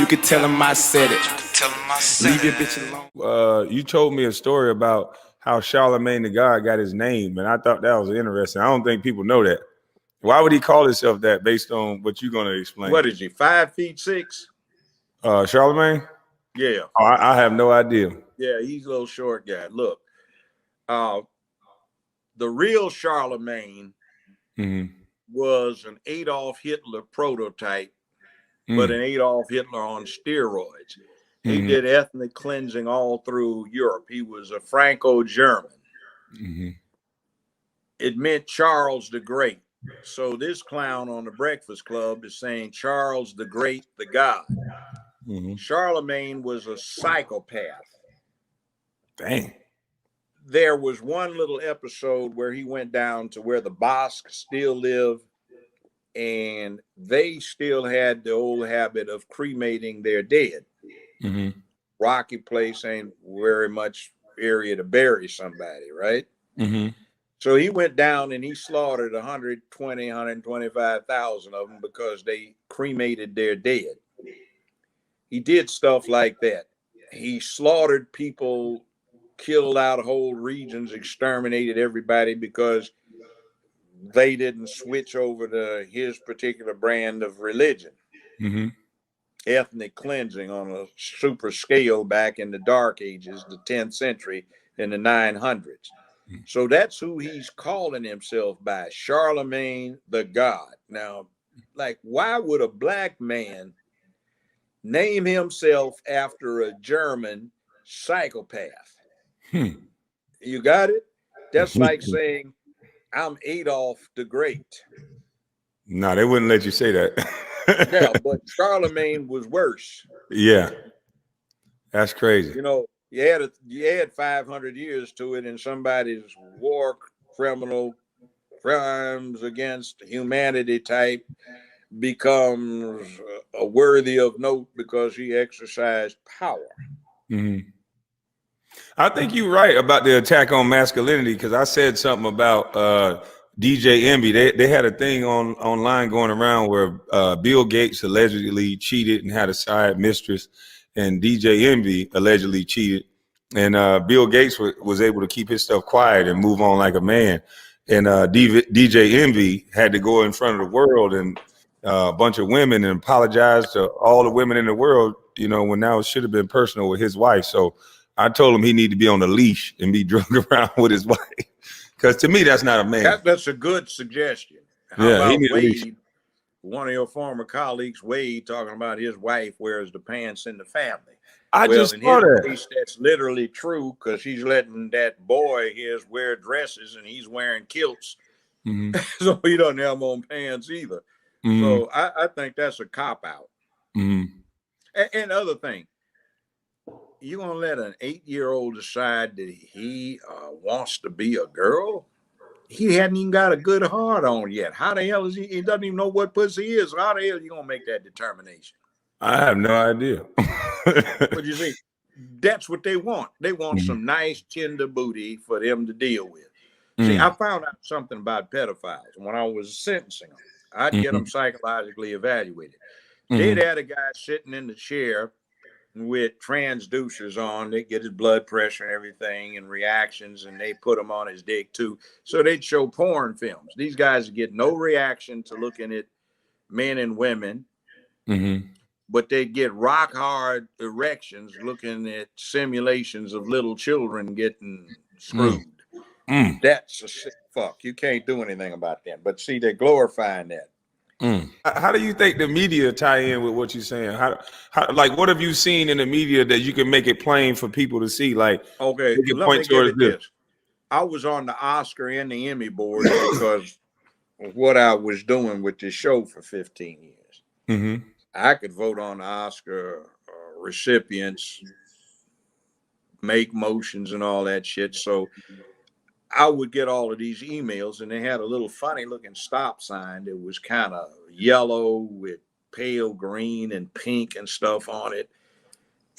could tell him I said it. Leave your bitch alone. You told me a story about how Charlamagne the God got his name, and I thought that was interesting. I don't think people know that. Why would he call himself that based on what you're going to explain? What is he, 5'6"? Charlamagne? Yeah. Oh, I have no idea. Yeah, he's a little short guy. Look, the real Charlamagne was an Adolf Hitler prototype, but an Adolf Hitler on steroids. He did ethnic cleansing all through Europe. He was a Franco-German. It meant Charles the Great. So this clown on the Breakfast Club is saying Charles the Great, the God. Charlamagne was a psychopath. Dang. There was one little episode where he went down to where the Basques still live, and they still had the old habit of cremating their dead. Rocky place ain't very much area to bury somebody, right? So he went down and he slaughtered 120, 125,000 of them because they cremated their dead. He did stuff like that. He slaughtered people, killed out whole regions, exterminated everybody because they didn't switch over to his particular brand of religion. Ethnic cleansing on a super scale back in the Dark Ages, the 10th century, in the 900s. So that's who he's calling himself by, Charlamagne the God. Now, like, why would a black man name himself after a German psychopath? You got it? That's like saying, I'm Adolf the Great. No, they wouldn't let you say that. Yeah, but Charlamagne was worse. Yeah. That's crazy. You know, you had 500 years to it, and somebody's war criminal crimes against humanity type becomes worthy of note because he exercised power. I think you're right about the attack on masculinity, because I said something about DJ Envy. They had a thing online going around where Bill Gates allegedly cheated and had a side mistress, and DJ Envy allegedly cheated, and Bill Gates was able to keep his stuff quiet and move on like a man, and DJ Envy had to go in front of the world and a bunch of women and apologize to all the women in the world, you know, when now it should have been personal with his wife. So I told him he need to be on the leash and be drunk around with his wife, because to me that's not a man. That's a good suggestion. How about Wade, one of your former colleagues, Wade, talking about his wife wears the pants in the family? I just saw that. Case, that's literally true, because he's letting that boy his wear dresses and he's wearing kilts. So he doesn't have on pants either. So I think that's a cop-out. And other thing, you gonna let an 8-year-old decide that he wants to be a girl? He hadn't even got a good heart on yet. How the hell is he? He doesn't even know what pussy is. How the hell are you gonna make that determination? I have no idea. What you see? That's what they want. They want some nice tender booty for them to deal with. See, I found out something about pedophiles when I was sentencing them. I'd get them psychologically evaluated. They'd had a guy sitting in the chair with transducers on. They get his blood pressure and everything and reactions, and they put him on his dick too. So they'd show porn films. These guys get no reaction to looking at men and women, but they get rock hard erections looking at simulations of little children getting screwed. That's a sick fuck. You can't do anything about that. But see, they're glorifying that. How do you think the media tie in with what you're saying? How like, what have you seen in the media that you can make it plain for people to see? Like, okay, let me give it this. I was on the Oscar and the Emmy board because of what I was doing with this show for 15 years. I could vote on the Oscar recipients, make motions and all that shit. So I would get all of these emails, and they had a little funny looking stop sign that was kind of yellow with pale green and pink and stuff on it.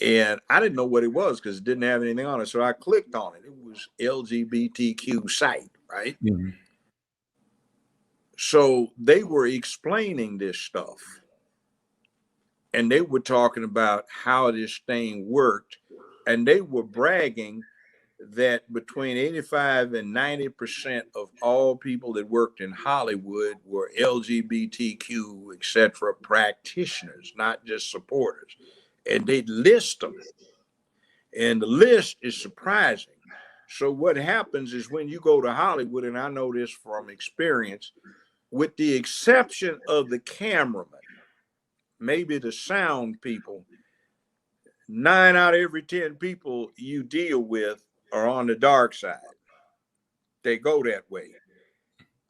And I didn't know what it was because it didn't have anything on it. So I clicked on it. It was LGBTQ site, right? So they were explaining this stuff. and they were talking about how this thing worked, and they were bragging that between 85 and 90% of all people that worked in Hollywood were LGBTQ, etc., practitioners, not just supporters. And they'd list them. And the list is surprising. So what happens is when you go to Hollywood, and I know this from experience, with the exception of the cameraman, maybe the sound people, 9 out of every 10 people you deal with are on the dark side. They go that way.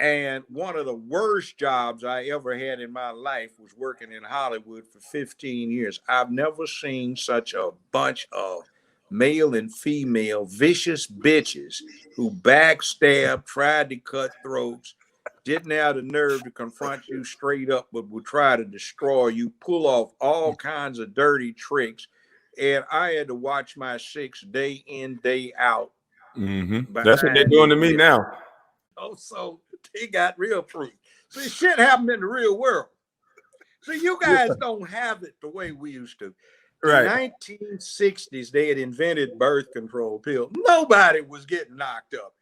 And one of the worst jobs I ever had in my life was working in Hollywood for 15 years. I've never seen such a bunch of male and female vicious bitches who backstabbed, tried to cut throats, didn't have the nerve to confront you straight up, but would try to destroy you, pull off all kinds of dirty tricks. And I had to watch my 6 day in, day out. That's what they're doing to me now. Oh, so they got real proof. See, shit happened in the real world. See, you guys don't have it the way we used to. Right. In the 1960s, they had invented birth control pill. Nobody was getting knocked up.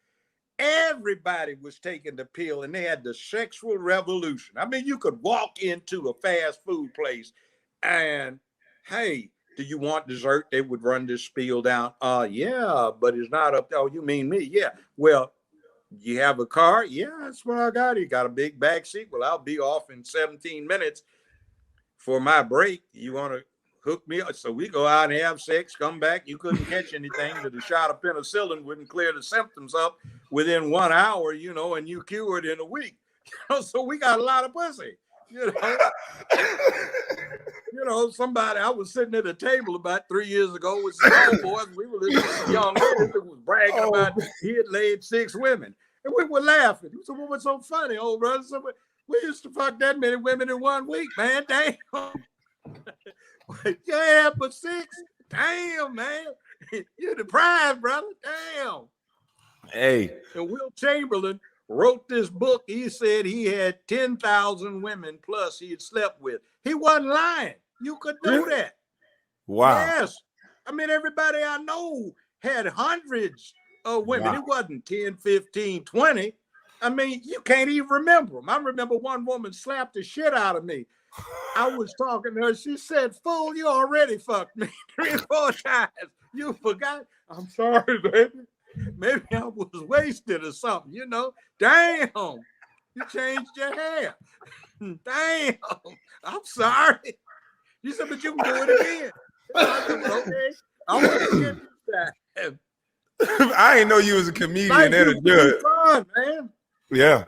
Everybody was taking the pill, and they had the sexual revolution. I mean, you could walk into a fast food place and, hey, do you want dessert? They would run this spiel down. Yeah, but it's not up. Oh, you mean me? Yeah. Well, you have a car? Yeah, that's what I got. You got a big back seat? Well, I'll be off in 17 minutes for my break. You want to hook me up? So we go out and have sex, come back. You couldn't catch anything, but a shot of penicillin wouldn't clear the symptoms up within 1 hour, you know, and you cured in a week. So we got a lot of pussy, you know. You know, somebody, I was sitting at a table about 3 years ago with some old boys. We were listening to young ladies that was bragging about he had laid 6 women. And we were laughing. He said, "What was so funny, old brother?" So we used to fuck that many women in 1 week, man. Damn. You ain't had but 6? Damn, man. You're deprived, brother. Damn. Hey. And Will Chamberlain wrote this book. He said he had 10,000 women plus he had slept with. He wasn't lying. You could do that. Wow. Yes. I mean, everybody I know had hundreds of women. Wow. It wasn't 10, 15, 20. I mean, you can't even remember them. I remember one woman slapped the shit out of me. I was talking to her. She said, "Fool, you already fucked me 3 or 4 times. You forgot." I'm sorry, baby. Maybe I was wasted or something, you know. Damn, you changed your hair. Damn, I'm sorry. You said, "But you can do it again." I said, "Okay, I want to get this time." I didn't know you was a comedian and a judge. Fun, man. Yeah.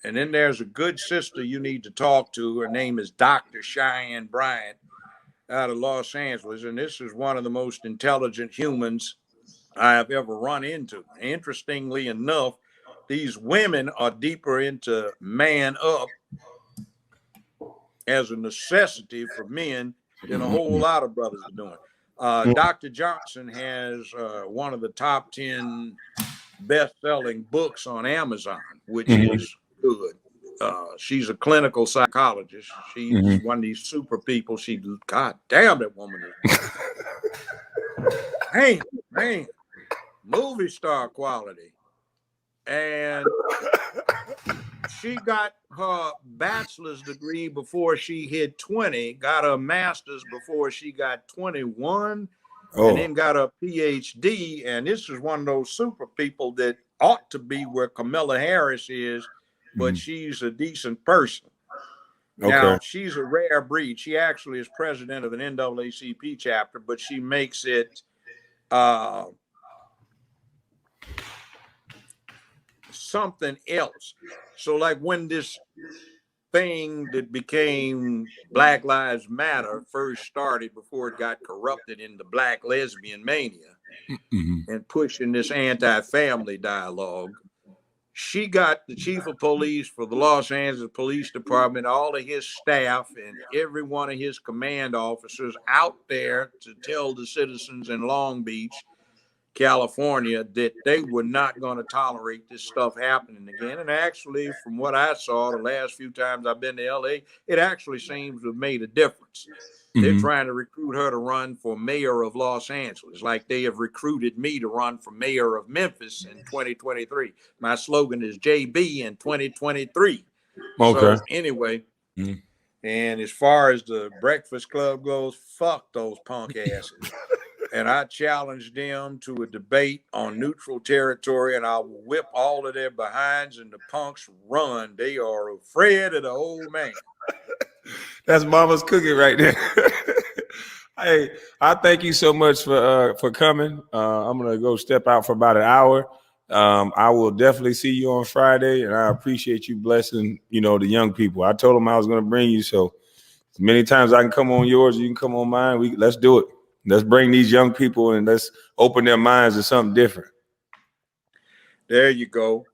And then there's a good sister you need to talk to. Her name is Dr. Cheyenne Bryant out of Los Angeles. And this is one of the most intelligent humans I have ever run into. Interestingly enough, these women are deeper into man up as a necessity for men than a whole lot of brothers are doing. Dr. Johnson has one of the top 10 best-selling books on Amazon, which is good. She's a clinical psychologist. She's one of these super people. God damn, that woman is. Hey, man, movie star quality. And she got her bachelor's degree before she hit 20, got her master's before she got 21, and then got a PhD. And this is one of those super people that ought to be where Kamala Harris is, but she's a decent person. Okay. Now, she's a rare breed. She actually is president of an NAACP chapter, but she makes it something else. So like when this thing that became Black Lives Matter first started, before it got corrupted into Black lesbian mania and pushing this anti-family dialogue, she got the chief of police for the Los Angeles Police Department, all of his staff and every one of his command officers out there to tell the citizens in Long Beach California, that they were not going to tolerate this stuff happening again. And actually, from what I saw the last few times I've been to LA, it actually seems to have made a difference. They're trying to recruit her to run for mayor of Los Angeles, like they have recruited me to run for mayor of Memphis in 2023. My slogan is JB in 2023. Okay. So anyway, and as far as the Breakfast Club goes, fuck those punk asses. And I challenged them to a debate on neutral territory, and I will whip all of their behinds, and the punks run. They are afraid of the old man. That's mama's cooking right there. Hey, I thank you so much for coming. I'm gonna go step out for about an hour. I will definitely see you on Friday, and I appreciate you blessing, the young people. I told them I was gonna bring you, so as many times I can come on yours, you can come on mine. Let's do it. Let's bring these young people and let's open their minds to something different. There you go.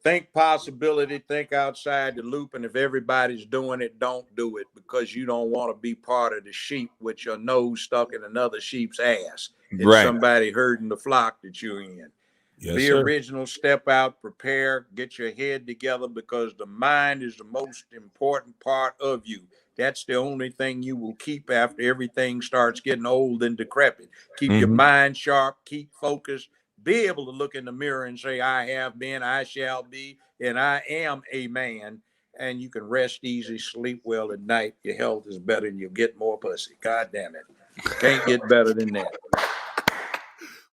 Think possibility, think outside the loop, and if everybody's doing it, don't do it, because you don't want to be part of the sheep with your nose stuck in another sheep's ass. It's Right. somebody herding the flock that you're in. Yes, Be sir. original, step out, prepare, get your head together, because the mind is the most important part of you. That's the only thing you will keep after everything starts getting old and decrepit. Keep your mind sharp, keep focused, be able to look in the mirror and say, I have been, I shall be, and I am a man. And you can rest easy, sleep well at night. Your health is better and you'll get more pussy. God damn it. Can't get better than that.